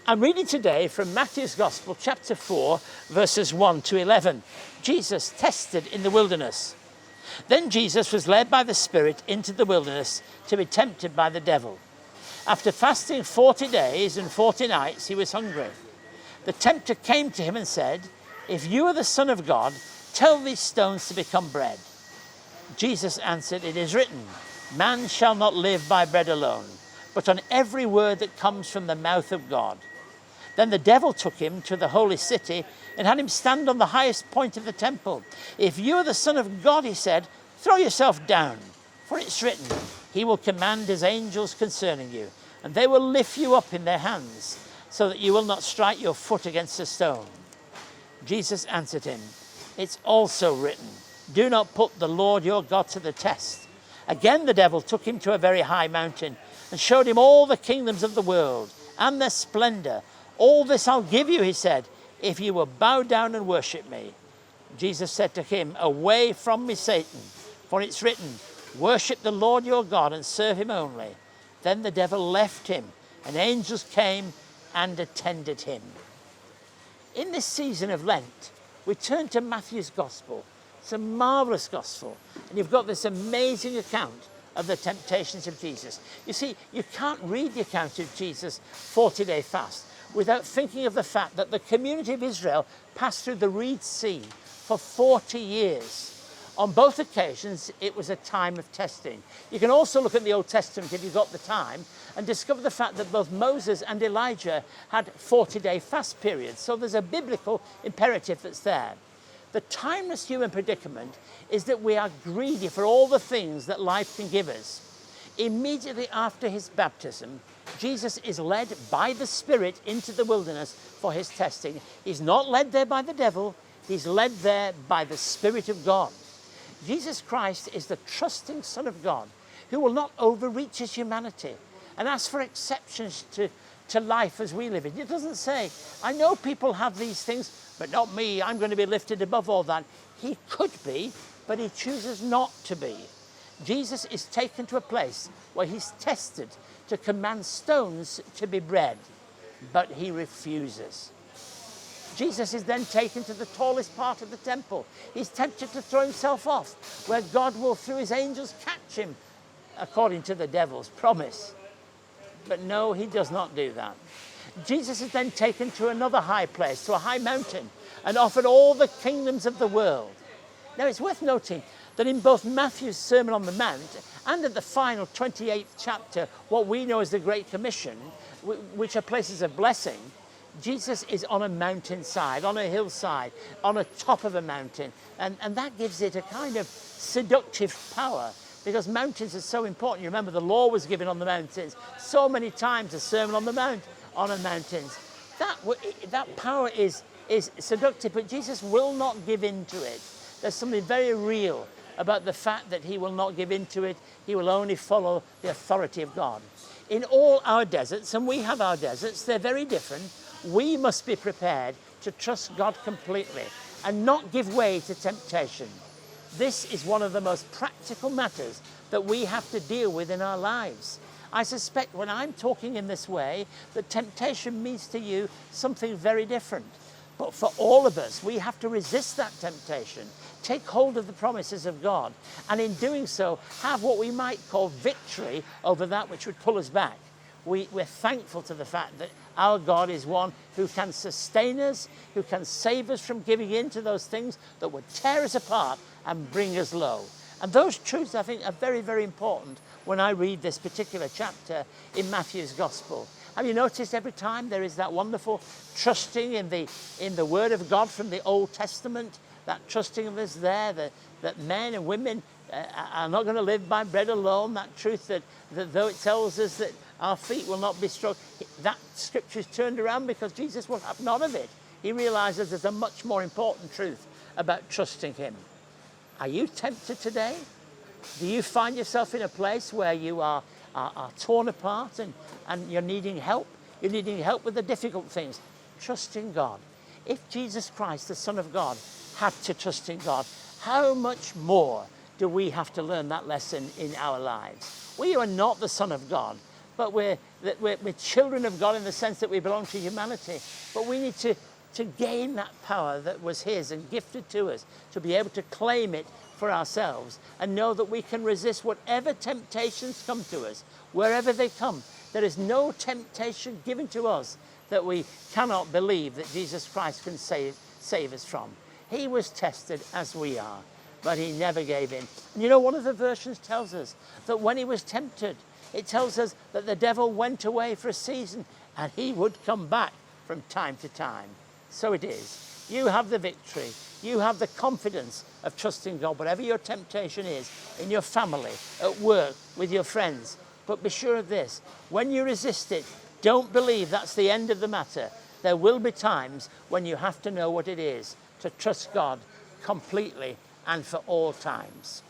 I'm reading today from Matthew's Gospel, chapter 4, verses 1 to 11. Jesus tested in the wilderness. Then Jesus was led by the Spirit into the wilderness to be tempted by the devil. After fasting 40 days and 40 nights, he was hungry. The tempter came to him and said, "If you are the Son of God, tell these stones to become bread." Jesus answered, "It is written, man shall not live by bread alone, but on every word that comes from the mouth of God." Then the devil took him to the holy city and had him stand on the highest point of the temple. "If you are the Son of God," he said, "throw yourself down, for it's written, he will command his angels concerning you, and they will lift you up in their hands, so that you will not strike your foot against a stone." Jesus answered him, "It's also written, do not put the Lord your God to the test." Again the devil took him to a very high mountain and showed him all the kingdoms of the world and their splendor. "All this I'll give you," he said, "if you will bow down and worship me." Jesus said to him, "Away from me, Satan, for it's written, worship the Lord your God and serve him only." Then the devil left him, and angels came and attended him. In this season of Lent, we turn to Matthew's Gospel. It's a marvelous Gospel, and you've got this amazing account of the temptations of Jesus. You see, you can't read the account of Jesus' 40-day fast without thinking of the fact that the community of Israel passed through the Red Sea for 40 years. On both occasions, it was a time of testing. You can also look at the Old Testament if you've got the time and discover the fact that both Moses and Elijah had 40-day fast periods. So there's a biblical imperative that's there. The timeless human predicament is that we are greedy for all the things that life can give us. Immediately after his baptism, Jesus is led by the Spirit into the wilderness for his testing. He's not led there by the devil. He's led there by the Spirit of God. Jesus Christ is the trusting Son of God who will not overreach his humanity and ask for exceptions to life as we live it. It doesn't say, I know people have these things, but not me. I'm going to be lifted above all that. He could be, but he chooses not to be. Jesus is taken to a place where he's tested to command stones to be bread, but he refuses. Jesus is then taken to the tallest part of the temple. He's tempted to throw himself off, where God will, through his angels, catch him, according to the devil's promise. But no, he does not do that. Jesus is then taken to another high place, to a high mountain, and offered all the kingdoms of the world. Now, it's worth noting that in both Matthew's Sermon on the Mount and at the final 28th chapter, what we know as the Great Commission, which are places of blessing, Jesus is on a mountainside, on a hillside, on a top of a mountain. And that gives it a kind of seductive power, because mountains are so important. You remember the law was given on the mountains. So many times the Sermon on the Mount on the mountains. That power is seductive, but Jesus will not give in to it. There's something very real about the fact that he will not give in to it. He will only follow the authority of God. In all our deserts, and we have our deserts, they're very different. We must be prepared to trust God completely and not give way to temptation. This is one of the most practical matters that we have to deal with in our lives. I suspect when I'm talking in this way, that temptation means to you something very different. But for all of us, we have to resist that temptation, take hold of the promises of God, and in doing so, have what we might call victory over that which would pull us back. We're thankful to the fact that our God is one who can sustain us, who can save us from giving in to those things that would tear us apart and bring us low. And those truths, I think, are very, very important when I read this particular chapter in Matthew's Gospel. Have you noticed every time there is that wonderful trusting in the Word of God from the Old Testament, that trusting that's there, that men and women are not going to live by bread alone, that truth that though it tells us that our feet will not be struck, that scripture is turned around because Jesus will have none of it. He realizes there's a much more important truth about trusting him. Are you tempted today? Do you find yourself in a place where you are torn apart and you're needing help? You're needing help with the difficult things. Trust in God. If Jesus Christ, the Son of God, had to trust in God, how much more do we have to learn that lesson in our lives? We are not the Son of God, but we're children of God in the sense that we belong to humanity. But we need to gain that power that was his and gifted to us, to be able to claim it for ourselves and know that we can resist whatever temptations come to us, wherever they come. There is no temptation given to us that we cannot believe that Jesus Christ can save us from. He was tested as we are, but he never gave in. And you know, one of the versions tells us that when he was tempted, it tells us that the devil went away for a season and he would come back from time to time. So it is. You have the victory. You have the confidence of trusting God, whatever your temptation is, in your family, at work, with your friends. But be sure of this, when you resist it, don't believe that's the end of the matter. There will be times when you have to know what it is to trust God completely and for all times.